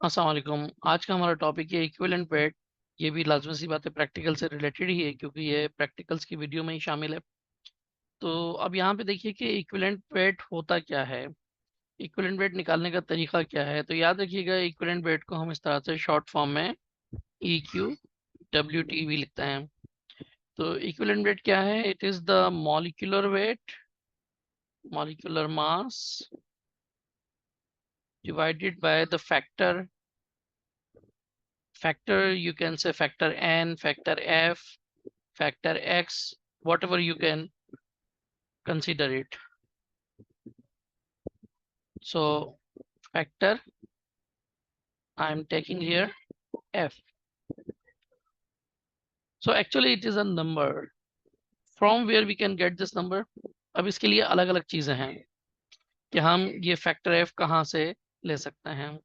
अस्सलाम वालेकुम। आज का हमारा टॉपिक है इक्विवेलेंट वेट। ये भी लाजमी सी बात है, प्रैक्टिकल से रिलेटेड ही है क्योंकि ये प्रैक्टिकल्स की वीडियो में ही शामिल है। तो अब यहाँ पे देखिए कि इक्विवेलेंट वेट होता क्या है, इक्विवेलेंट वेट निकालने का तरीका क्या है। तो याद रखिएगा, इक्विवेलेंट वेट को हम इस तरह से शॉर्ट फॉर्म में ई क्यू डब्ल्यू टी भी लिखते हैं। तो इक्विवेलेंट वेट क्या है? It is the molecular weight, molecular mass divided by the factor you can say factor n, factor f, factor x, whatever you can consider it. So factor I am taking here f. So actually it is a number. From where we can get this number? अब इसके लिए अलग अलग चीजें हैं कि हम ये फैक्टर f कहाँ से ले सकते हैं।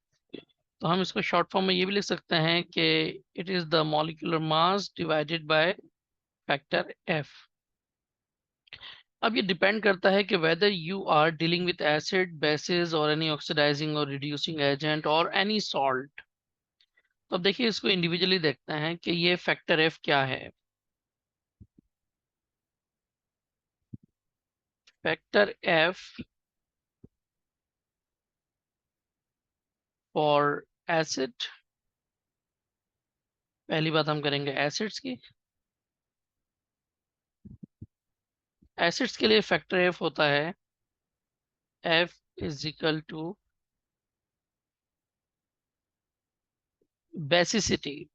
तो हम इसको शॉर्ट फॉर्म में ये भी लिख सकते हैं कि it is the molecular mass divided by factor f। अब ये डिपेंड करता है कि whether you are dealing with acid, bases और एनी ऑक्सीडाइजिंग और रिड्यूसिंग एजेंट और एनी सॉल्ट। तो अब देखिए, इसको इंडिविजुअली देखते हैं कि ये फैक्टर एफ क्या है। फैक्टर एफ फॉर एसिड, पहली बात हम करेंगे एसिड्स की। एसिड्स के लिए फैक्टर एफ होता है F is equal to basicity,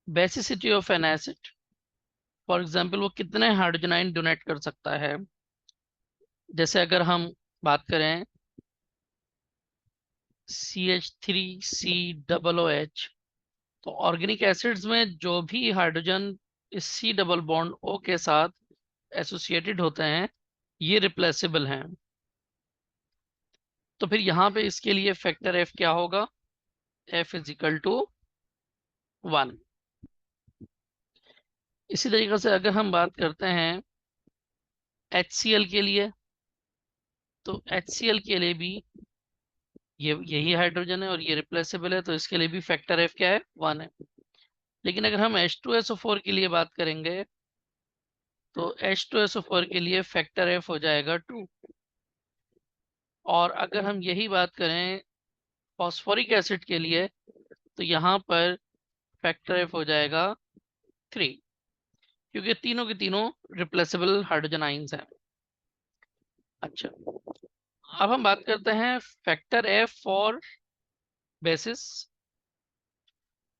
basicity of an acid. For example, वो कितने हाइड्रोजन आयन डोनेट कर सकता है। जैसे अगर हम बात करें CH3COOH, तो ऑर्गेनिक एसिड्स में जो भी हाइड्रोजन इस C डबल बॉन्ड O के साथ एसोसिएटेड होते हैं, ये रिप्लेसेबल हैं। तो फिर यहाँ पे इसके लिए फैक्टर F क्या होगा? F is equal to 1। इसी तरीके से अगर हम बात करते हैं HCl के लिए, तो HCl के लिए भी ये यही हाइड्रोजन है और ये रिप्लेसेबल है, तो इसके लिए भी फैक्टर F क्या है? 1 है। लेकिन अगर हम H2SO4 के लिए बात करेंगे, तो H2SO4 के लिए फैक्टर F हो जाएगा 2। और अगर हम यही बात करें फॉस्फोरिक एसिड के लिए, तो यहाँ पर फैक्टर एफ हो जाएगा 3, क्योंकि तीनों के तीनों रिप्लेसेबल हाइड्रोजन आइंस हैं। अच्छा, अब हम बात करते हैं factor F for basis.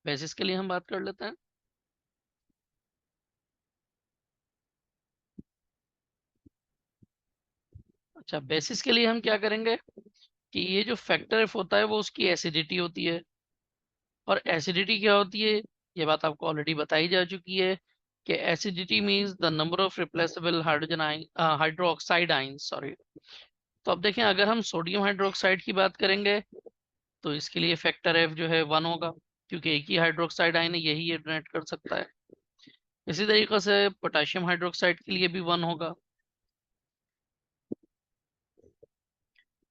Basis के लिए हम बात कर लेते हैं। अच्छा, बेसिस के लिए हम क्या करेंगे कि ये जो फैक्टर एफ होता है वो उसकी एसिडिटी होती है। और एसिडिटी क्या होती है, ये बात आपको ऑलरेडी बताई जा चुकी है कि acidity means the number of replaceable hydrogen आइन, हाइड्रोक्साइड आइंस, सॉरी। तो अब देखें, अगर हम सोडियम हाइड्रोक्साइड की बात करेंगे, तो इसके लिए फैक्टर एफ जो है 1 होगा, क्योंकि एक ही हाइड्रोक्साइड आयन है, यही ये डोनेट कर सकता है। इसी तरीके से पोटेशियम हाइड्रोक्साइड के लिए भी 1 होगा,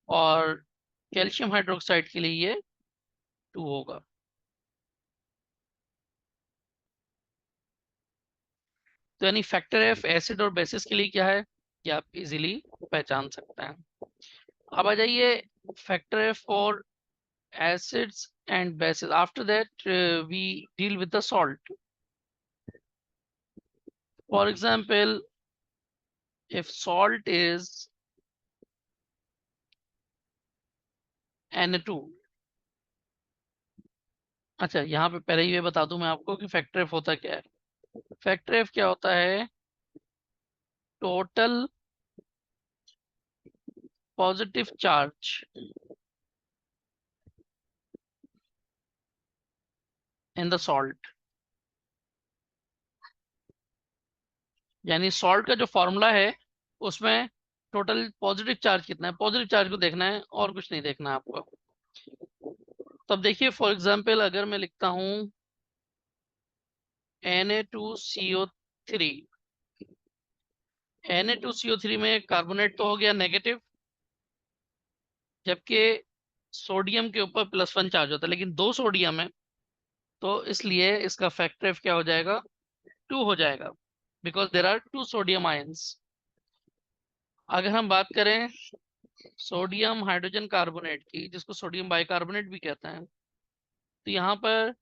और कैल्शियम हाइड्रोक्साइड के लिए ये 2 होगा। तो यानी फैक्टर एफ एसिड और बेसिस के लिए क्या है, ये आप इजीली पहचान सकते हैं। अब आ जाइए factor F for acids and bases. After that, we deal with the salt. For example, if salt is Na2। अच्छा, यहाँ पे पहले ही ये बता दूं मैं आपको कि फैक्टर एफ होता क्या है। फैक्टर एफ क्या होता है? Total positive charge in the salt. यानी सॉल्ट का जो फॉर्मूला है, उसमें टोटल पॉजिटिव चार्ज कितना है, पॉजिटिव चार्ज को देखना है और कुछ नहीं देखना है आपको। तो अब देखिए, फॉर एग्जांपल अगर मैं लिखता हूं Na2CO3। Na2CO3 में कार्बोनेट तो हो गया नेगेटिव, जबकि सोडियम के ऊपर +1 चार्ज होता है, लेकिन 2 सोडियम है, तो इसलिए इसका फैक्टर एफ क्या हो जाएगा, 2 हो जाएगा, because there are 2 sodium ions. अगर हम बात करें सोडियम हाइड्रोजन कार्बोनेट की, जिसको सोडियम बाइकार्बोनेट भी कहते हैं, तो यहाँ पर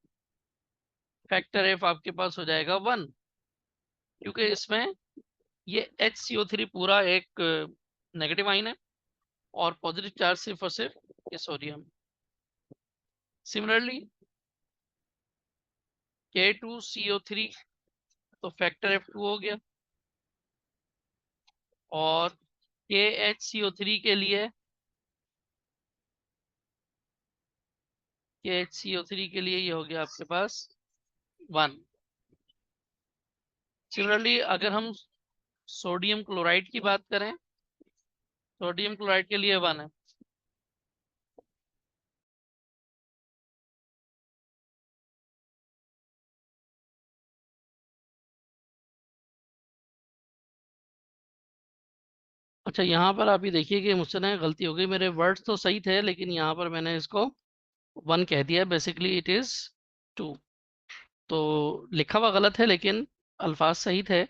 फैक्टर एफ आपके पास हो जाएगा 1, क्योंकि इसमें ये HCO3 पूरा एक नेगेटिव आइन है और पॉजिटिव चार्ज सिर्फ और सिर्फ ये सोडियम। सिमिलरली K2CO3, तो फैक्टर F2 हो गया, और KHCO3 के लिए ये हो गया आपके पास 1। सिमिलरली अगर हम सोडियम क्लोराइड की बात करें, सोडियम क्लोराइड के लिए 1 है। अच्छा, यहाँ पर आप ये देखिए कि मुझसे ना गलती हो गई, मेरे वर्ड्स तो सही थे, लेकिन यहाँ पर मैंने इसको 1 कह दिया, बेसिकली इट इज 2। तो लिखा हुआ गलत है, लेकिन अल्फाज सही थे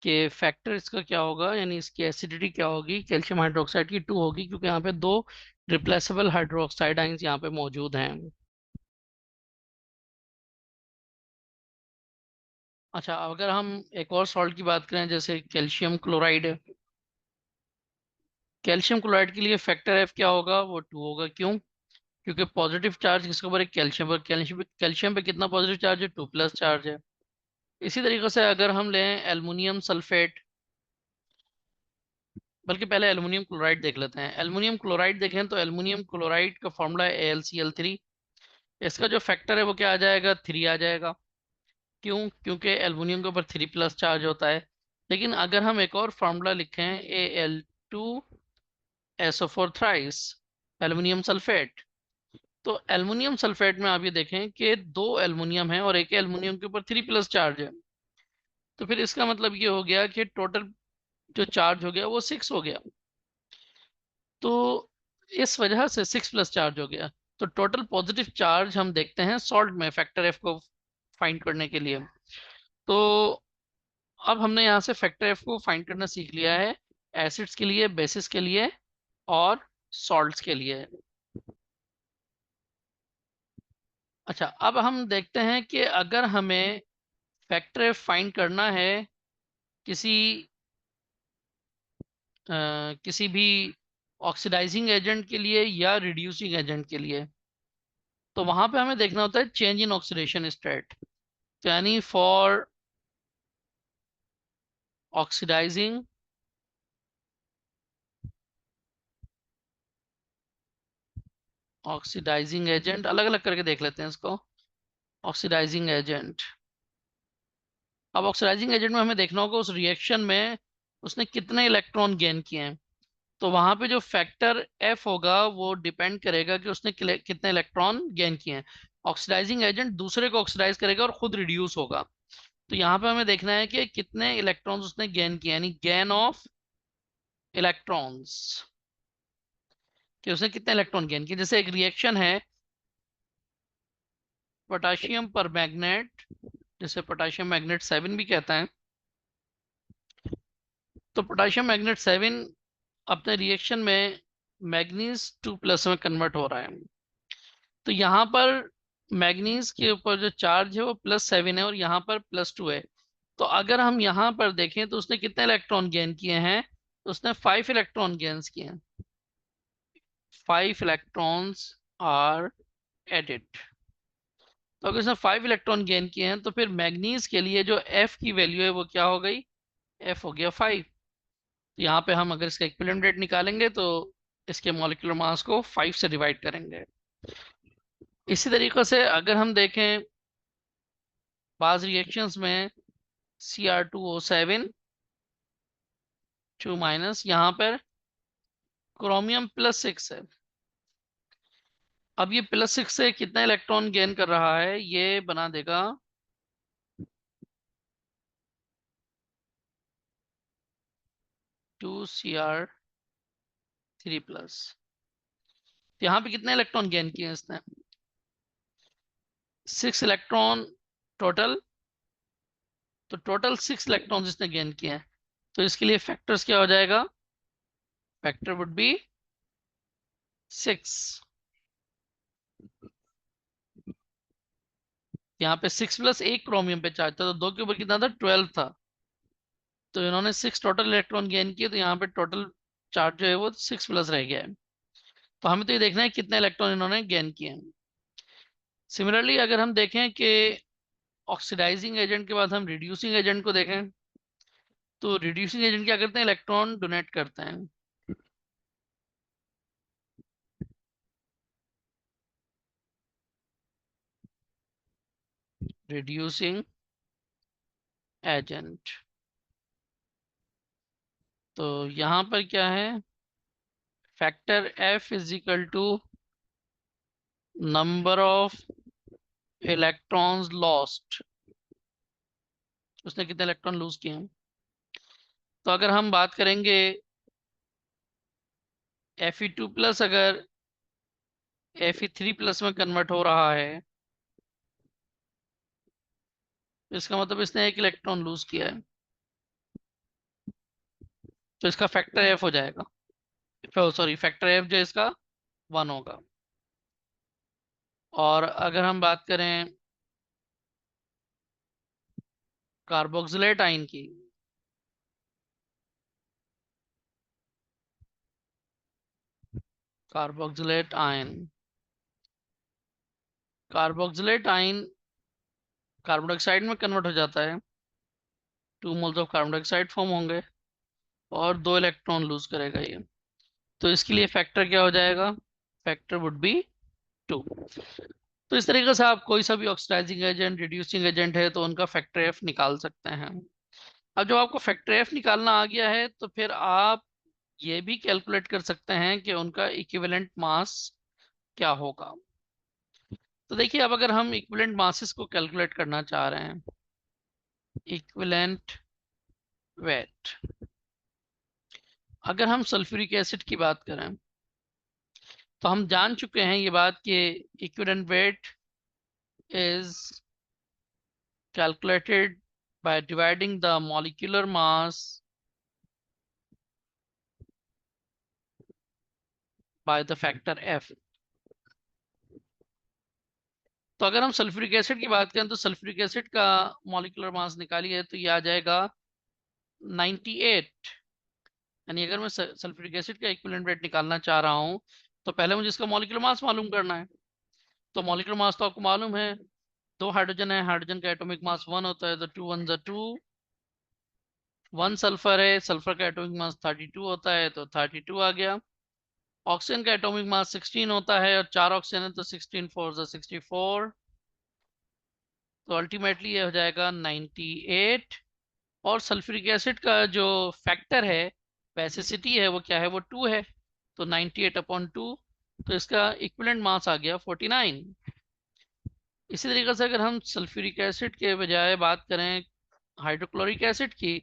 कि फैक्टर इसका क्या होगा, यानी इसकी एसिडिटी क्या होगी, कैल्शियम हाइड्रोक्साइड की 2 होगी, क्योंकि यहाँ पे 2 रिप्लेसेबल हाइड्रोक्साइड आइंस यहाँ पे मौजूद हैं। अच्छा, अगर हम एक और सॉल्ट की बात करें, जैसे कैल्शियम क्लोराइड, कैल्शियम क्लोराइड के लिए फैक्टर एफ क्या होगा, वो 2 होगा। क्यों? क्योंकि पॉजिटिव चार्ज किसके ऊपर है, कैल्शियम पर। कैल्शियम पे कितना पॉजिटिव चार्ज है, 2+ चार्ज है। इसी तरीके से अगर हम लें एल्युमिनियम सल्फेट, बल्कि पहले एल्युमिनियम क्लोराइड देख लेते हैं। एल्युमिनियम क्लोराइड देखें तो एल्युमिनियम क्लोराइड का फॉर्मूला है AlCl3। इसका जो फैक्टर है वो क्या आ जाएगा, 3 आ जाएगा। क्यों? क्योंकि एल्युमिनियम के ऊपर 3+ चार्ज होता है। लेकिन अगर हम एक और फार्मूला लिखें, Al2SO4 थ्राइस एल्युमिनियम सल्फेट, तो एल्युमिनियम सल्फेट में आप ये देखें कि 2 एल्युमिनियम है और एक एल्युमिनियम के ऊपर 3+ चार्ज है। तो फिर इसका मतलब ये हो गया कि टोटल जो चार्ज हो गया वो 6 हो गया। तो इस वजह से 6+ चार्ज हो गया। तो टोटल पॉजिटिव चार्ज हम देखते हैं सॉल्ट में फैक्टर एफ को फाइंड करने के लिए। तो अब हमने यहाँ से फैक्टर एफ को फाइंड करना सीख लिया है, एसिड्स के लिए, बेसिस के लिए और सॉल्ट्स के लिए। अच्छा, अब हम देखते हैं कि अगर हमें फैक्टर एफ फाइंड करना है किसी किसी भी ऑक्सीडाइजिंग एजेंट के लिए या रिड्यूसिंग एजेंट के लिए, तो वहां पे हमें देखना होता है चेंज इन ऑक्सीडेशन स्टेट। यानी फॉर ऑक्सीडाइजिंग ऑक्सीडाइजिंग एजेंट, अलग अलग करके देख लेते हैं इसको। ऑक्सीडाइजिंग एजेंट, अब ऑक्सीडाइजिंग एजेंट में हमें देखना होगा उस रिएक्शन में उसने कितने इलेक्ट्रॉन गेन किए हैं। तो वहां पे जो फैक्टर एफ होगा वो डिपेंड करेगा कि उसने कितने इलेक्ट्रॉन गेन किए हैं। ऑक्सीडाइजिंग एजेंट दूसरे को ऑक्सीडाइज करेगा और खुद रिड्यूस होगा। तो यहाँ पे हमें देखना है कि कितने इलेक्ट्रॉन्स उसने गेन किए, यानी गेन ऑफ इलेक्ट्रॉन्स, कि उसने कितने इलेक्ट्रॉन गेन किए। जैसे एक रिएक्शन है पोटाशियम पर मैग्नेट, जिसे पोटाशियम मैग्नेट 7 भी कहता है। तो पोटाशियम मैग्नेट 7 अपने रिएक्शन में मैग्नीज 2+ में कन्वर्ट हो रहा है। तो यहाँ पर मैग्नीज के ऊपर जो चार्ज है वो +7 है और यहाँ पर +2 है। तो अगर हम यहाँ पर देखें तो उसने कितने इलेक्ट्रॉन गेन किए हैं, तो उसने 5 इलेक्ट्रॉन गेन किए हैं। 5 इलेक्ट्रॉन्स आर एडिड। तो अगर उसने 5 इलेक्ट्रॉन गेन किए हैं तो फिर मैग्नीज के लिए जो एफ की वैल्यू है वो क्या हो गई, एफ हो गया 5। तो यहाँ पे हम अगर इसका इक्विवेलेंट रेट निकालेंगे तो इसके मॉलिक्यूलर मास को 5 से डिवाइड करेंगे। इसी तरीके से अगर हम देखें बाज रिएक्शंस में Cr2O7 2- यहाँ पर क्रोमियम +6 है। अब ये +6 से कितना इलेक्ट्रॉन गेन कर रहा है, ये बना देगा 2Cr3+। तो यहाँ पे कितने इलेक्ट्रॉन गेन किए हैं इसने? 6 इलेक्ट्रॉन टोटल। तो टोटल 6 इलेक्ट्रॉन इसने गेन किए हैं। तो इसके लिए फैक्टर्स क्या हो जाएगा? Factor would be 6। यहाँ पे 6 प्लस 1 क्रोमियम पे चार्ज था, तो 2 के ऊपर कितना था? 12 था। तो इन्होंने 6 टोटल इलेक्ट्रॉन गेन किए, तो यहाँ पे टोटल चार्ज जो है वो 6 प्लस रह गया है। तो हमें तो ये देखना है कितने इलेक्ट्रॉन इन्होंने गेन किए हैं। सिमिलरली अगर हम देखें कि ऑक्सीडाइजिंग एजेंट के बाद हम रिड्यूसिंग एजेंट को देखें, तो रिड्यूसिंग एजेंट क्या करते हैं? इलेक्ट्रॉन डोनेट करते हैं। रिड्यूसिंग एजेंट, तो यहाँ पर क्या है? Factor F is equal to number of electrons lost. उसने कितने इलेक्ट्रॉन लूज किए हैं? तो अगर हम बात करेंगे Fe2 प्लस अगर Fe3 प्लस में कन्वर्ट हो रहा है, तो इसका मतलब इसने 1 इलेक्ट्रॉन लूज किया है, तो इसका फैक्टर F हो जाएगा। सॉरी, फैक्टर F जो इसका 1 होगा। और अगर हम बात करें कार्बोक्सिलेट आयन की, carboxylate ion, carboxylate ion carbon dioxide में कन्वर्ट हो जाता है, 2 moles of carbon dioxide form होंगे और 2 इलेक्ट्रॉन लूज करेगा ये। तो इसके लिए फैक्टर क्या हो जाएगा? Factor would be 2। तो इस तरीके से आप कोई सा भी ऑक्सीडाइजिंग एजेंट, रिड्यूसिंग एजेंट है, तो उनका फैक्टर एफ निकाल सकते हैं। अब जब आपको फैक्टर एफ निकालना आ गया है, तो फिर आप ये भी कैलकुलेट कर सकते हैं कि उनका इक्विवेलेंट मास क्या होगा। तो देखिए, अब अगर हम इक्विवेलेंट मासेस को कैलकुलेट करना चाह रहे हैं, इक्विवेलेंट वेट, अगर हम सल्फ्यूरिक एसिड की बात करें, तो हम जान चुके हैं ये बात कि equivalent weight is calculated by dividing the molecular mass by the factor F। तो अगर हम सल्फ्यूरिक एसिड की बात करें, तो सल्फ्यूरिक एसिड का मॉलिक्यूलर मास निकालिए, तो ये आ जाएगा 98। यानी अगर मैं सल्फ्यूरिक एसिड का इक्विवेलेंट वेट निकालना चाह रहा हूं, तो पहले मुझे इसका मॉलिक्यूलर मास मालूम करना है। तो मॉलिक्यूलर मास तो आपको मालूम है, 2 हाइड्रोजन है, हाइड्रोजन का एटॉमिक मास 1 होता है, तो 2 1 2, 1 सल्फर है, सल्फर का एटॉमिक मास 32 होता है, तो 32 आ गया। ऑक्सीजन का एटॉमिक मास 16 होता है, और 4 ऑक्सीजन है, तो 16 4 64। तो अल्टीमेटली ये हो जाएगा 98। और सल्फ्यूरिक एसिड का जो फैक्टर है, बेसिसिटी है, वो क्या है? वो 2 है। तो 98/2, तो इसका इक्विवेलेंट मास आ गया 49। इसी तरीके से अगर हम सल्फ्यूरिक एसिड के बजाय बात करें हाइड्रोक्लोरिक एसिड की,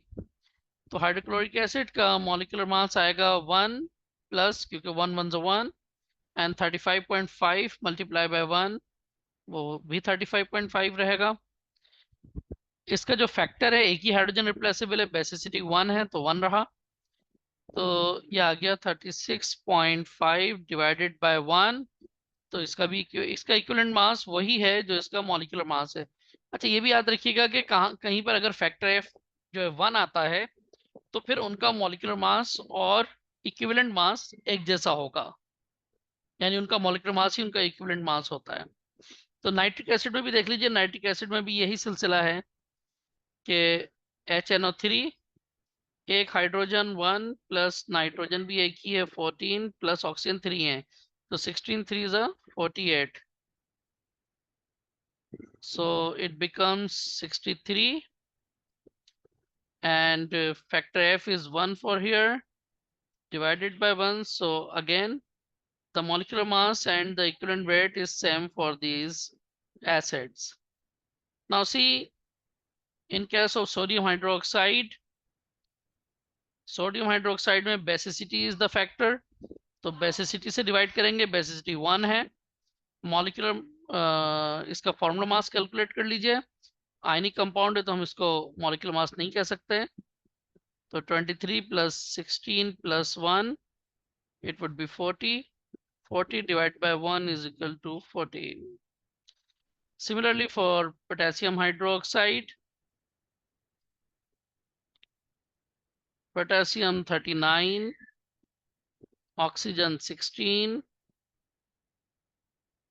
तो हाइड्रोक्लोरिक एसिड का मॉलिक्यूलर मास आएगा 1 प्लस, क्योंकि 1 1 1, एंड 35.5 मल्टीप्लाई बाय 1, वो भी 35.5 रहेगा। इसका जो फैक्टर है, एक ही हाइड्रोजन रिप्लेसेबल है, बेसिसिटी 1 है, तो 1 रहा। तो ये आ गया 36.5 डिवाइडेड बाय 1। तो इसका भी, इसका इक्विवेलेंट मास वही है जो इसका मॉलिक्यूलर मास है। अच्छा, ये भी याद रखिएगा कि कहाँ कहीं पर अगर फैक्टर एफ जो है 1 आता है, तो फिर उनका मॉलिक्यूलर मास और इक्विवेलेंट मास एक जैसा होगा, यानी उनका मॉलिक्यूलर मास ही उनका इक्विवेलेंट मास होता है। तो नाइट्रिक एसिड में भी देख लीजिए, नाइट्रिक एसिड में भी यही सिलसिला है कि HNO3, एक हाइड्रोजन 1 प्लस नाइट्रोजन भी एक ही है 14, प्लस ऑक्सीजन 3 है, तो 16 3 is 48, so it becomes 63, and factor F is 1 for here, divided by 1. So again, the molecular mass and the equivalent weight is same for these acids. Now see, in case of sodium hydroxide, में basicity is the factor, तो basicity से divide करेंगे, basicity 1 है। Molecular इसका formula mass calculate कर लीजिए। Ionic compound है तो हम इसको मॉलिक्यूलर मास नहीं कह सकते, तो 23 plus 16 plus 1 it would be 40. 40 divided by 1 is equal to 14. Similarly for potassium hydroxide, potassium 39, oxygen 16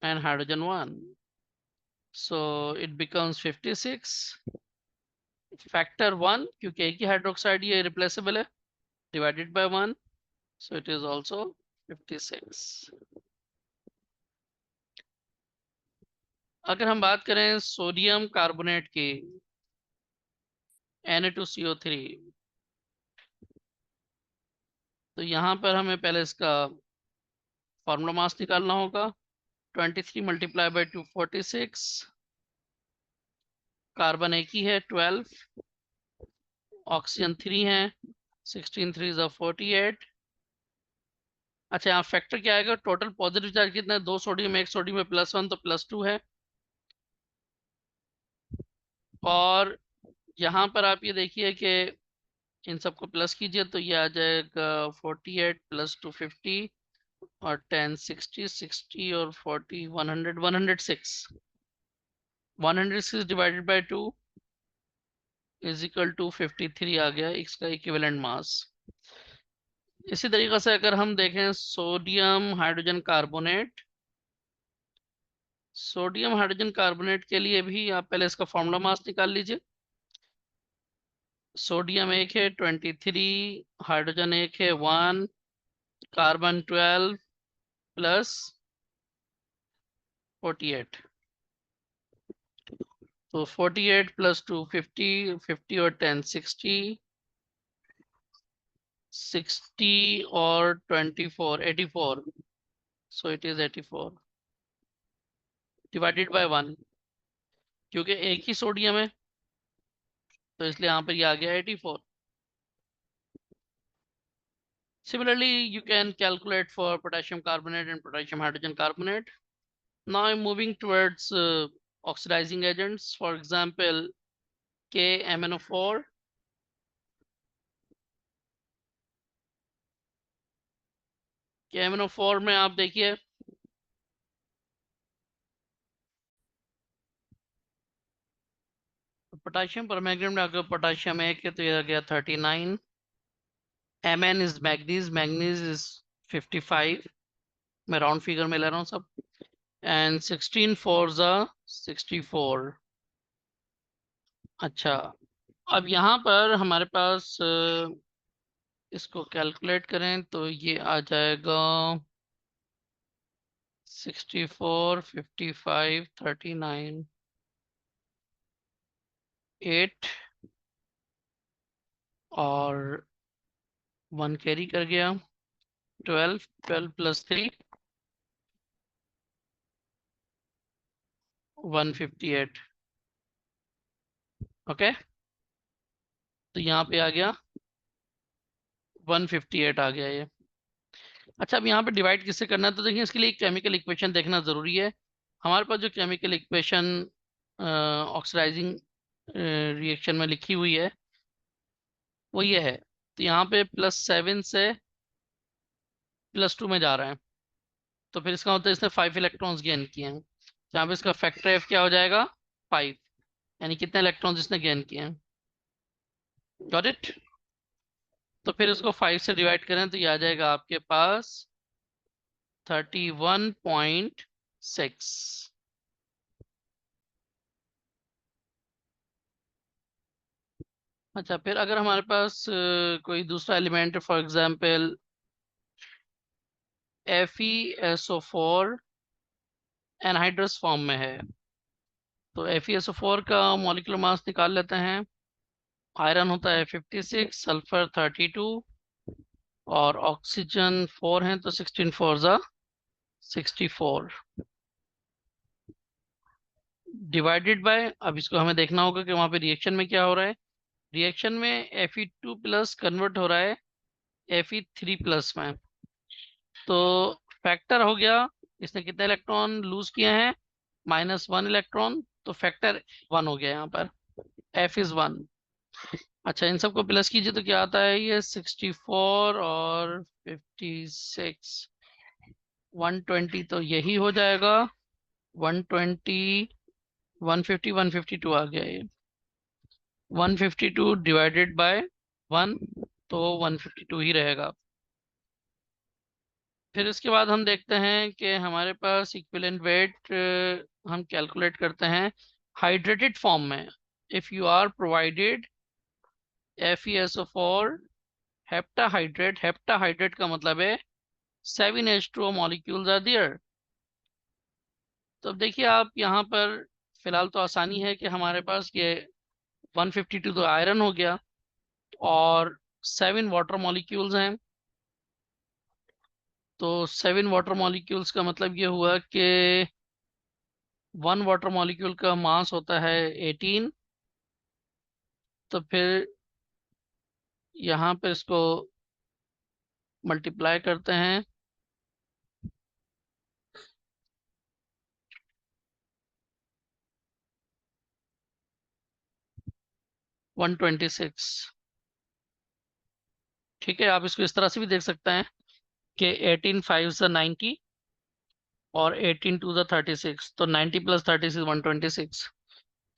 and hydrogen 1. So it becomes 56. Factor 1 क्योंकि एक ही हाइड्रोक्साइड ये रिप्लेसेबल है, divided by 1, so it is also 56. अगर हम बात करें सोडियम कार्बोनेट की, Na2CO3, तो यहाँ पर हमें पहले इसका फॉर्मूला मास निकालना होगा। 23 मल्टीप्लाई बाई 246, कार्बन एक ही है 12, ऑक्सीजन 3 है 16 3 is 48। अच्छा यहाँ फैक्टर क्या आएगा, टोटल पॉजिटिव चार्ज कितना है, 2 सोडियम 1 सोडियम में +1 तो +2 है। और यहाँ पर आप ये देखिए कि इन सबको प्लस कीजिए तो ये आ जाएगा 48 + 2 50 और 10 60 60 और 40 100 106। 106 divided by 2 is equal to 53 आ गया इसका इक्विवेलेंट मास। इसी तरीके से अगर हम देखें sodium hydrogen carbonate, sodium hydrogen carbonate के लिए भी आप पहले इसका फॉर्मूला मास निकाल लीजिए। सोडियम एक है 23, हाइड्रोजन एक है 1, कार्बन 12 प्लस 48, तो 48 + 2 50, 50 और 10 60, 60 और 24 84, so it is 84 divided by 1, क्योंकि एक ही सोडियम है तो इसलिए यहाँ पर ये आ गया 84। Similarly, you can calculate for potassium carbonate and potassium hydrogen carbonate. Now I'm moving towards oxidizing agents. For example, KMnO4. KMnO4 में आप देखिए पोटाशियम परमैंगनेट में अगर पोटाशियम एक है तो ये आ गया 39। Mn is manganese, manganese is 55, मैं राउंड फिगर में ले रहा हूँ सब, एंड 16 4s are 64। अच्छा अब यहाँ पर हमारे पास इसको कैलकुलेट करें तो ये आ जाएगा 64 55 39 8 और 1 कैरी कर गया 12 12 + 3 158। ओके तो यहाँ पे आ गया 158 आ गया ये। अच्छा अब यहाँ पे डिवाइड किससे करना है, तो देखिए इसके लिए केमिकल इक्वेशन देखना जरूरी है। हमारे पास जो केमिकल इक्वेशन ऑक्सीडाइजिंग रिएक्शन में लिखी हुई है वो ये है, तो यहाँ पे +7 से +2 में जा रहा है, तो फिर इसका मतलब इसने 5 इलेक्ट्रॉन्स गेन किए हैं, यहाँ पे इसका फैक्टर एफ क्या हो जाएगा 5, यानी कितने इलेक्ट्रॉन्स इसने गेन किए हैं। Got it. तो फिर इसको 5 से डिवाइड करें तो ये आ जाएगा आपके पास 31.6। अच्छा फिर अगर हमारे पास कोई दूसरा element for example FeSO4 anhydrous form में है, तो FeSO4 का मॉलिक्यूलर मास निकाल लेते हैं। आयरन होता है 56, सल्फर 32 और ऑक्सीजन 4 है तो 16 4s are 64 डिवाइडेड बाय, अब इसको हमें देखना होगा कि वहां पे रिएक्शन में क्या हो रहा है। रिएक्शन में Fe2+ कन्वर्ट हो रहा है Fe3+ में, तो फैक्टर हो गया, इसने कितने इलेक्ट्रॉन लूज किए हैं, -1 इलेक्ट्रॉन, तो फैक्टर 1 हो गया यहाँ पर, F इज 1। अच्छा, इन सबको प्लस कीजिए तो क्या आता है, ये 64 और 56, 120, तो यही हो जाएगा 120, 150, 152 आ गया ये, 152 डिवाइडेड बाय 1, तो 152 ही रहेगा। फिर इसके बाद हम देखते हैं कि हमारे पास इक्विवेलेंट वेट हम कैलकुलेट करते हैं हाइड्रेटेड फॉर्म में। If you are provided FeSO4 heptahydrate, heptahydrate का मतलब है 7H2O मॉलिक्यूल्स आर देयर। तो अब देखिए आप यहाँ पर फिलहाल तो आसानी है कि हमारे पास ये 152 तो आयरन हो गया और 7 वाटर मॉलिक्यूल्स हैं। तो 7 वाटर मॉलिक्यूल्स का मतलब ये हुआ कि 1 वाटर मॉलिक्यूल का मास होता है 18। तो फिर यहाँ पे इसको मल्टीप्लाई करते हैं, वन 26। ठीक है, आप इसको इस तरह से भी देख सकते हैं कि 18 5 से 90 और 18 2 ज़ा 36, तो 90 प्लस 36 126।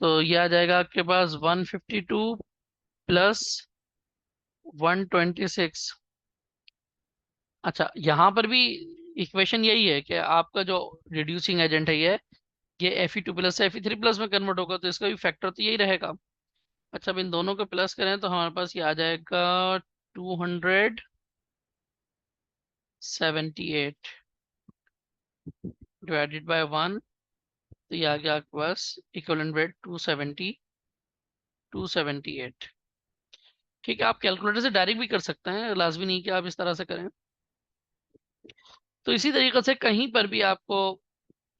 तो ये आ जाएगा आपके पास 152 प्लस 126। अच्छा, यहाँ पर भी इक्वेशन यही है कि आपका जो रिड्यूसिंग एजेंट है ये Fe2 प्लस से Fe3 प्लस में कन्वर्ट होगा, तो इसका भी फैक्टर तो यही रहेगा। अच्छा, अब इन दोनों को प्लस करें तो हमारे पास ये आ जाएगा 278 डिवाइडेड बाय 1, तो ये आ गया आपके पास इक्विवेलेंट वेट 278। ठीक है, आप कैलकुलेटर से डायरेक्ट भी कर सकते हैं, लाजमी नहीं कि आप इस तरह से करें। तो इसी तरीके से कहीं पर भी आपको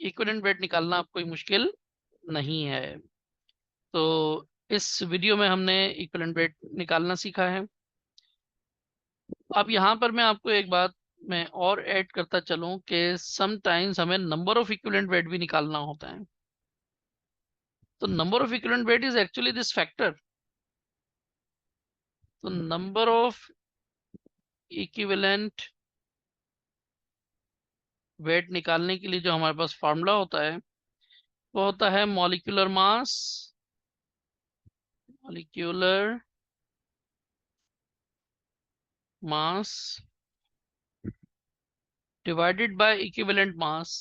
इक्विवेलेंट वेट निकालना कोई मुश्किल नहीं है। तो इस वीडियो में हमने इक्विवेलेंट वेट निकालना सीखा है। अब यहाँ पर मैं आपको एक बात मैं और ऐड करता चलूं कि समटाइम्स हमें नंबर ऑफ इक्विवेलेंट वेट भी निकालना होता है। तो number of equivalent weight is actually this factor. तो नंबर ऑफ इक्विवेलेंट वेट निकालने के लिए जो हमारे पास फार्मूला होता है वो होता है molecular mass, molecular mass divided by equivalent mass.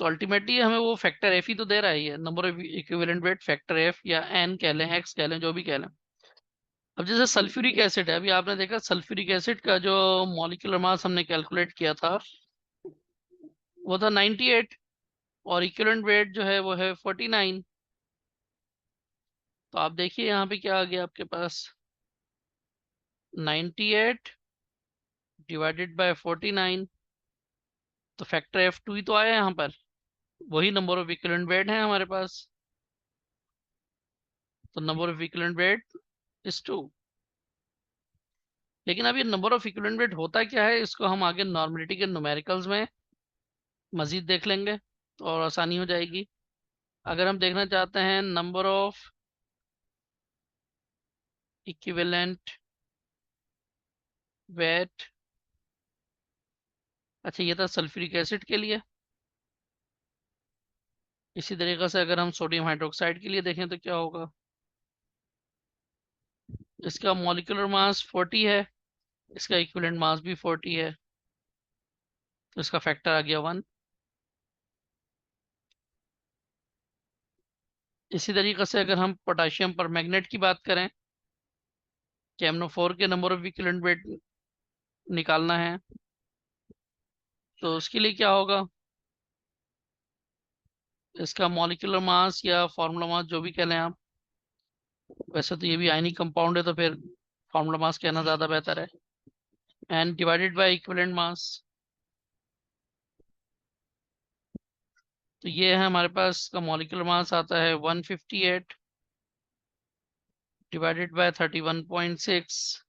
तो अल्टीमेटली हमें वो फैक्टर एफ ही तो दे रहा है, number of equivalent weight factor F, या एन कह लें, एक्स कह लें, जो भी कह लें। अब जैसे सल्फ्यूरिक एसिड है, अभी आपने देखा सल्फ्यूरिक एसिड का जो मॉलिक्यूलर मास हमने कैलकुलेट किया था वो था 98 और इक्विवेलेंट वेट जो है वो है 49। तो आप देखिए यहाँ पे क्या आ गया आपके पास, 98 डिवाइडेड बाय 49, तो फैक्टर F2 ही तो आया यहाँ पर, वही नंबर ऑफ इक्विवेलेंट वेट है हमारे पास। तो number of equivalent weight is 2। लेकिन अब ये नंबर ऑफ इक्विवेलेंट वेट होता क्या है, इसको हम आगे नॉर्मलिटी के न्यूमेरिकल्स में मजीद देख लेंगे तो और आसानी हो जाएगी। अगर हम देखना चाहते हैं नंबर ऑफ इक्विवेलेंट वेट, अच्छा ये था सल्फ्यूरिक एसिड के लिए। इसी तरीके से अगर हम सोडियम हाइड्रोक्साइड के लिए देखें तो क्या होगा, इसका मॉलिक्यूलर मास 40 है, इसका इक्विवेलेंट मास भी 40 है, तो इसका फैक्टर आ गया 1। इसी तरीके से अगर हम पोटाशियम पर मैग्नेट की बात करें, KMnO4 के नंबर ऑफ इक्विवेलेंट वेट निकालना है, तो उसके लिए क्या होगा, इसका मॉलिक्यूलर मास या फार्मूला मास जो भी कह लें आप, वैसे तो ये भी आयनिक कंपाउंड है तो फिर फार्मूला मास कहना ज़्यादा बेहतर है, and divided by equivalent mass. तो ये है हमारे पास का मॉलिक्यूलर मास आता है 158 डिवाइडेड बाय 31.6,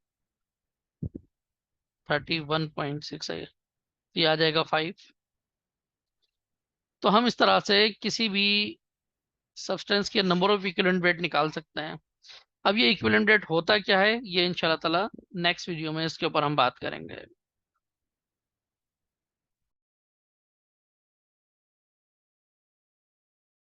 31.6 है, ये आ जाएगा 5। तो हम इस तरह से किसी भी सब्सटेंस के नंबर ऑफ इक्विवेलेंट वेट निकाल सकते हैं। अब ये इक्विवेलेंट वेट होता क्या है, ये इंशाल्लाह ताला नेक्स्ट वीडियो में इसके ऊपर हम बात करेंगे।